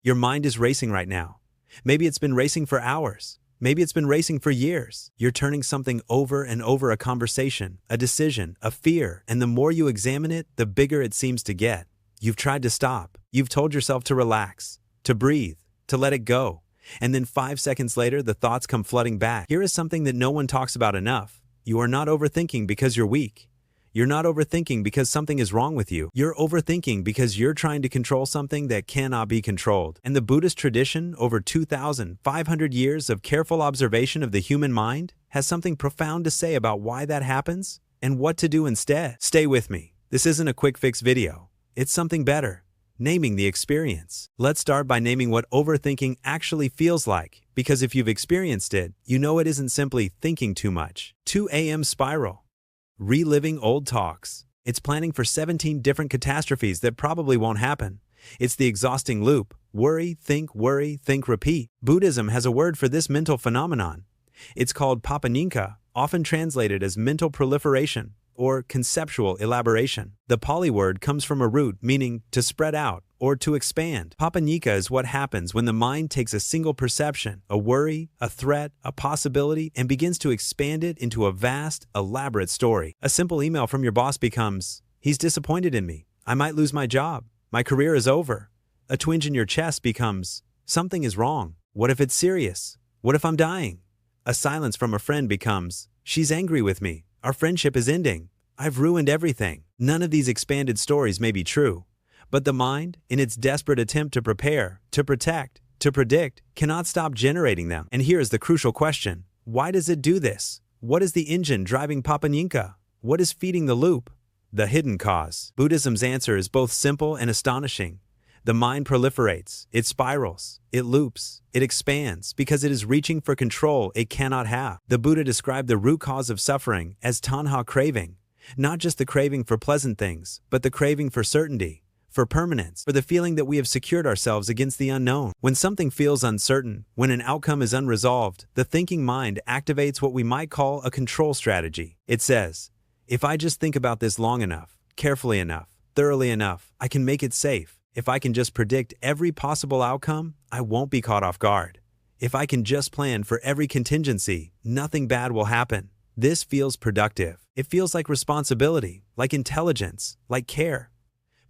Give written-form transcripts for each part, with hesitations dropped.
Your mind is racing right now. Maybe it's been racing for hours. Maybe it's been racing for years. You're turning something over and over, a conversation, a decision, a fear, and the more you examine it, the bigger it seems to get. You've tried to stop. You've told yourself to relax, to breathe, to let it go. And then 5 seconds later, the thoughts come flooding back. Here is something that no one talks about enough. You are not overthinking because you're weak. You're not overthinking because something is wrong with you. You're overthinking because you're trying to control something that cannot be controlled. And the Buddhist tradition, over 2,500 years of careful observation of the human mind, has something profound to say about why that happens and what to do instead. Stay with me. This isn't a quick fix video. It's something better. Naming the experience. Let's start by naming what overthinking actually feels like, because if you've experienced it, you know it isn't simply thinking too much. 2 a.m. spiral. Reliving old talks. It's planning for 17 different catastrophes that probably won't happen. It's the exhausting loop. Worry, think, repeat. Buddhism has a word for this mental phenomenon. It's called papañca, often translated as mental proliferation or conceptual elaboration. The Pali word comes from a root meaning to spread out or to expand. Papañca is what happens when the mind takes a single perception, a worry, a threat, a possibility, and begins to expand it into a vast, elaborate story. A simple email from your boss becomes, "He's disappointed in me. I might lose my job. My career is over." A twinge in your chest becomes, "Something is wrong. What if it's serious? What if I'm dying?" A silence from a friend becomes, "She's angry with me. Our friendship is ending. I've ruined everything." None of these expanded stories may be true. But the mind, in its desperate attempt to prepare, to protect, to predict, cannot stop generating them. And here is the crucial question. Why does it do this? What is the engine driving papañca? What is feeding the loop? The hidden cause. Buddhism's answer is both simple and astonishing. The mind proliferates, it spirals, it loops, it expands because it is reaching for control it cannot have. The Buddha described the root cause of suffering as tanha, craving. Not just the craving for pleasant things, but the craving for certainty, for permanence, for the feeling that we have secured ourselves against the unknown. When something feels uncertain, when an outcome is unresolved, the thinking mind activates what we might call a control strategy. It says, if I just think about this long enough, carefully enough, thoroughly enough, I can make it safe. If I can just predict every possible outcome, I won't be caught off guard. If I can just plan for every contingency, nothing bad will happen. This feels productive. It feels like responsibility, like intelligence, like care.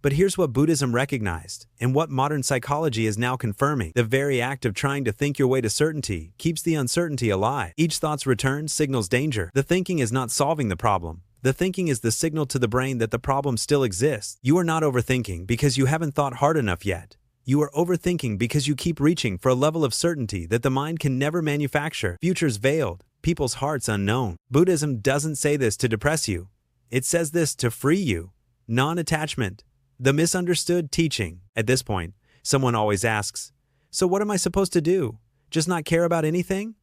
But here's what Buddhism recognized, and what modern psychology is now confirming. The very act of trying to think your way to certainty keeps the uncertainty alive. Each thought's return signals danger. The thinking is not solving the problem. The thinking is the signal to the brain that the problem still exists. You are not overthinking because you haven't thought hard enough yet. You are overthinking because you keep reaching for a level of certainty that the mind can never manufacture. Futures veiled, people's hearts unknown. Buddhism doesn't say this to depress you. It says this to free you. Non-attachment. The misunderstood teaching. At this point, someone always asks, so what am I supposed to do? Just not care about anything?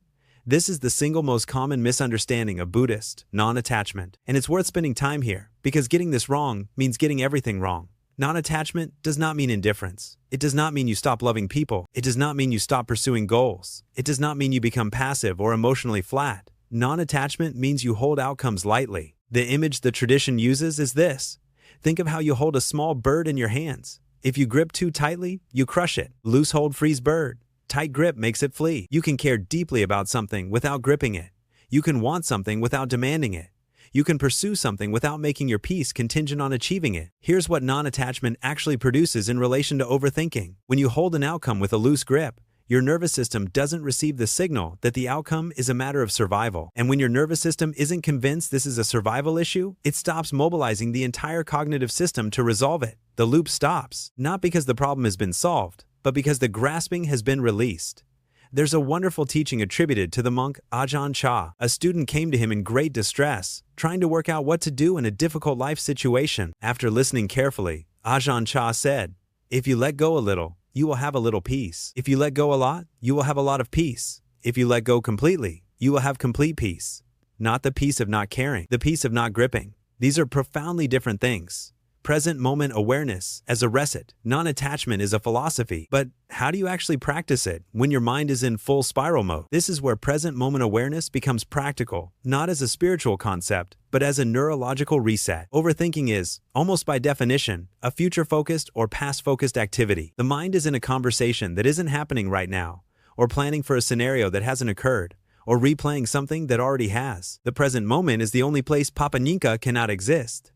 This is the single most common misunderstanding of Buddhist non-attachment. And it's worth spending time here, because getting this wrong means getting everything wrong. Non-attachment does not mean indifference. It does not mean you stop loving people. It does not mean you stop pursuing goals. It does not mean you become passive or emotionally flat. Non-attachment means you hold outcomes lightly. The image the tradition uses is this. Think of how you hold a small bird in your hands. If you grip too tightly, you crush it. Loose hold frees bird. Tight grip makes it flee. You can care deeply about something without gripping it. You can want something without demanding it. You can pursue something without making your peace contingent on achieving it. Here's what non-attachment actually produces in relation to overthinking. When you hold an outcome with a loose grip, your nervous system doesn't receive the signal that the outcome is a matter of survival. And when your nervous system isn't convinced this is a survival issue, it stops mobilizing the entire cognitive system to resolve it. The loop stops, not because the problem has been solved, but because the grasping has been released. There's a wonderful teaching attributed to the monk Ajahn Chah. A student came to him in great distress, trying to work out what to do in a difficult life situation. After listening carefully, Ajahn Chah said, if you let go a little, you will have a little peace. If you let go a lot, you will have a lot of peace. If you let go completely, you will have complete peace. Not the peace of not caring, the peace of not gripping. These are profoundly different things. present moment awareness as a reset. Non-attachment is a philosophy, but how do you actually practice it when your mind is in full spiral mode? This is where present moment awareness becomes practical, not as a spiritual concept, but as a neurological reset. Overthinking is, almost by definition, a future-focused or past-focused activity. The mind is in a conversation that isn't happening right now, or planning for a scenario that hasn't occurred, or replaying something that already has. The present moment is the only place papañca cannot exist.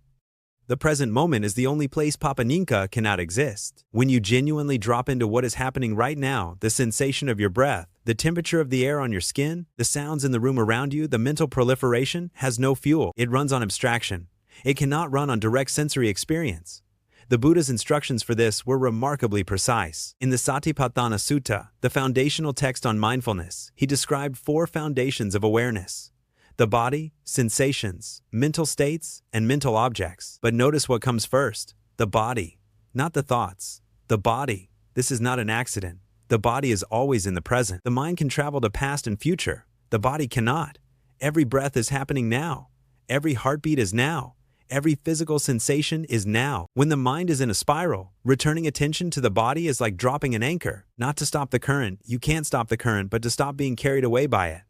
The present moment is the only place papañca cannot exist. When you genuinely drop into what is happening right now, the sensation of your breath, the temperature of the air on your skin, the sounds in the room around you, the mental proliferation has no fuel. It runs on abstraction. It cannot run on direct sensory experience. The Buddha's instructions for this were remarkably precise. In the Satipatthana Sutta, the foundational text on mindfulness, he described 4 foundations of awareness: the body, sensations, mental states, and mental objects. But notice what comes first: the body, not the thoughts. The body. This is not an accident. The body is always in the present. The mind can travel to past and future. The body cannot. Every breath is happening now. Every heartbeat is now. Every physical sensation is now. When the mind is in a spiral, returning attention to the body is like dropping an anchor. Not to stop the current, you can't stop the current, but to stop being carried away by it.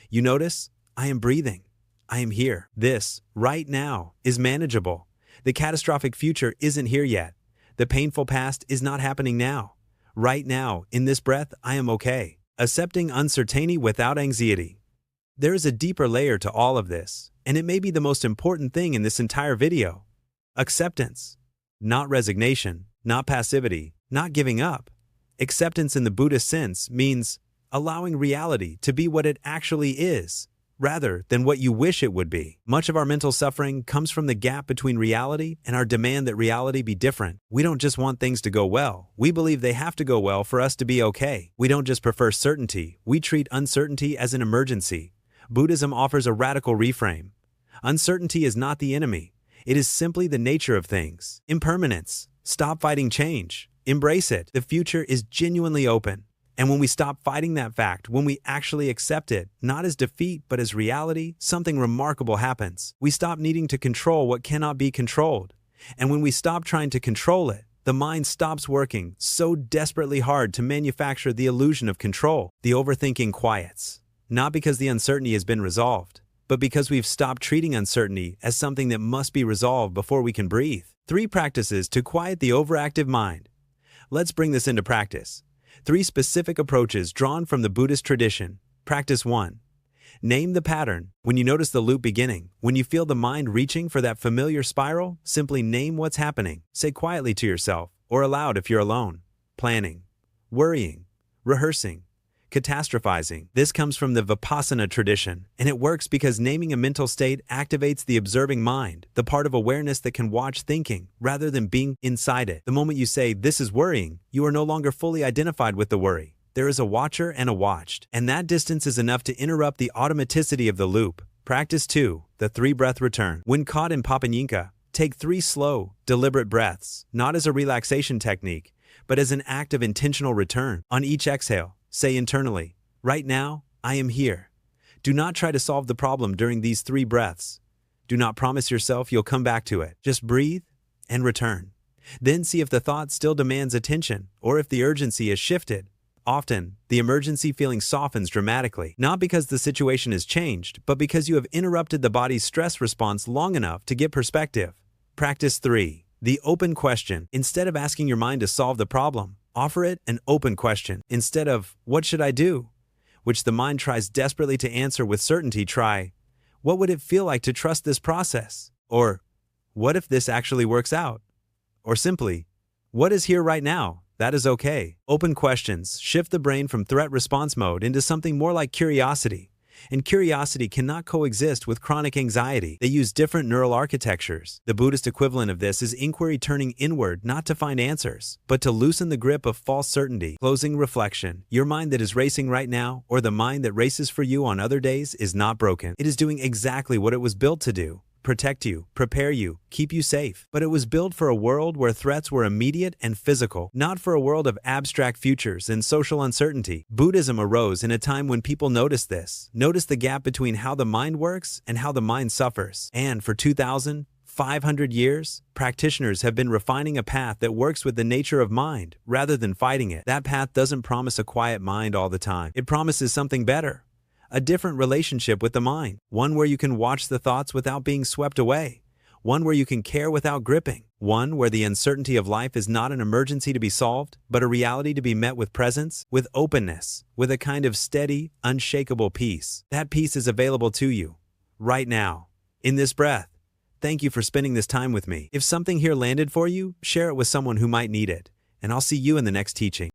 You notice? I am breathing. I am here. This, right now, is manageable. The catastrophic future isn't here yet. The painful past is not happening now. Right now, in this breath, I am okay. Accepting uncertainty without anxiety. There is a deeper layer to all of this, and it may be the most important thing in this entire video. Acceptance. Not resignation, not passivity, not giving up. Acceptance in the Buddhist sense means allowing reality to be what it actually is, rather than what you wish it would be. Much of our mental suffering comes from the gap between reality and our demand that reality be different. We don't just want things to go well. We believe they have to go well for us to be okay. We don't just prefer certainty. We treat uncertainty as an emergency. Buddhism offers a radical reframe. Uncertainty is not the enemy. It is simply the nature of things. Impermanence. Stop fighting change. Embrace it. The future is genuinely open. And when we stop fighting that fact, when we actually accept it, not as defeat but as reality, something remarkable happens. We stop needing to control what cannot be controlled. And when we stop trying to control it, the mind stops working so desperately hard to manufacture the illusion of control. The overthinking quiets. Not because the uncertainty has been resolved, but because we've stopped treating uncertainty as something that must be resolved before we can breathe. 3 practices to quiet the overactive mind. Let's bring this into practice. 3 specific approaches drawn from the Buddhist tradition. Practice 1. Name the pattern. When you notice the loop beginning, when you feel the mind reaching for that familiar spiral, simply name what's happening. Say quietly to yourself, or aloud if you're alone. Planning, worrying, rehearsing, catastrophizing. This comes from the Vipassana tradition, and it works because naming a mental state activates the observing mind, the part of awareness that can watch thinking, rather than being inside it. The moment you say, "This is worrying," you are no longer fully identified with the worry. There is a watcher and a watched, and that distance is enough to interrupt the automaticity of the loop. Practice 2, the 3-breath return. When caught in papañca, take 3 slow, deliberate breaths, not as a relaxation technique, but as an act of intentional return. On each exhale, say internally, "Right now, I am here." Do not try to solve the problem during these 3 breaths. Do not promise yourself you'll come back to it. Just breathe and return. Then see if the thought still demands attention or if the urgency has shifted. Often, the emergency feeling softens dramatically, not because the situation has changed, but because you have interrupted the body's stress response long enough to get perspective. Practice 3. The open question. Instead of asking your mind to solve the problem, offer it an open question. Instead of, "What should I do?" which the mind tries desperately to answer with certainty, try, "What would it feel like to trust this process?" Or, "What if this actually works out?" Or simply, "What is here right now? That is okay." Open questions shift the brain from threat response mode into something more like curiosity. And curiosity cannot coexist with chronic anxiety. They use different neural architectures. The Buddhist equivalent of this is inquiry turning inward, not to find answers, but to loosen the grip of false certainty. Closing reflection. Your mind that is racing right now, or the mind that races for you on other days, is not broken. It is doing exactly what it was built to do. Protect you, prepare you, keep you safe. But it was built for a world where threats were immediate and physical, not for a world of abstract futures and social uncertainty. Buddhism arose in a time when people noticed this, noticed the gap between how the mind works and how the mind suffers. And for 2,000, 500 years, practitioners have been refining a path that works with the nature of mind rather than fighting it. That path doesn't promise a quiet mind all the time. It promises something better. A different relationship with the mind. One where you can watch the thoughts without being swept away. One where you can care without gripping. One where the uncertainty of life is not an emergency to be solved, but a reality to be met with presence, with openness, with a kind of steady, unshakable peace. That peace is available to you, right now, in this breath. Thank you for spending this time with me. If something here landed for you, share it with someone who might need it, and I'll see you in the next teaching.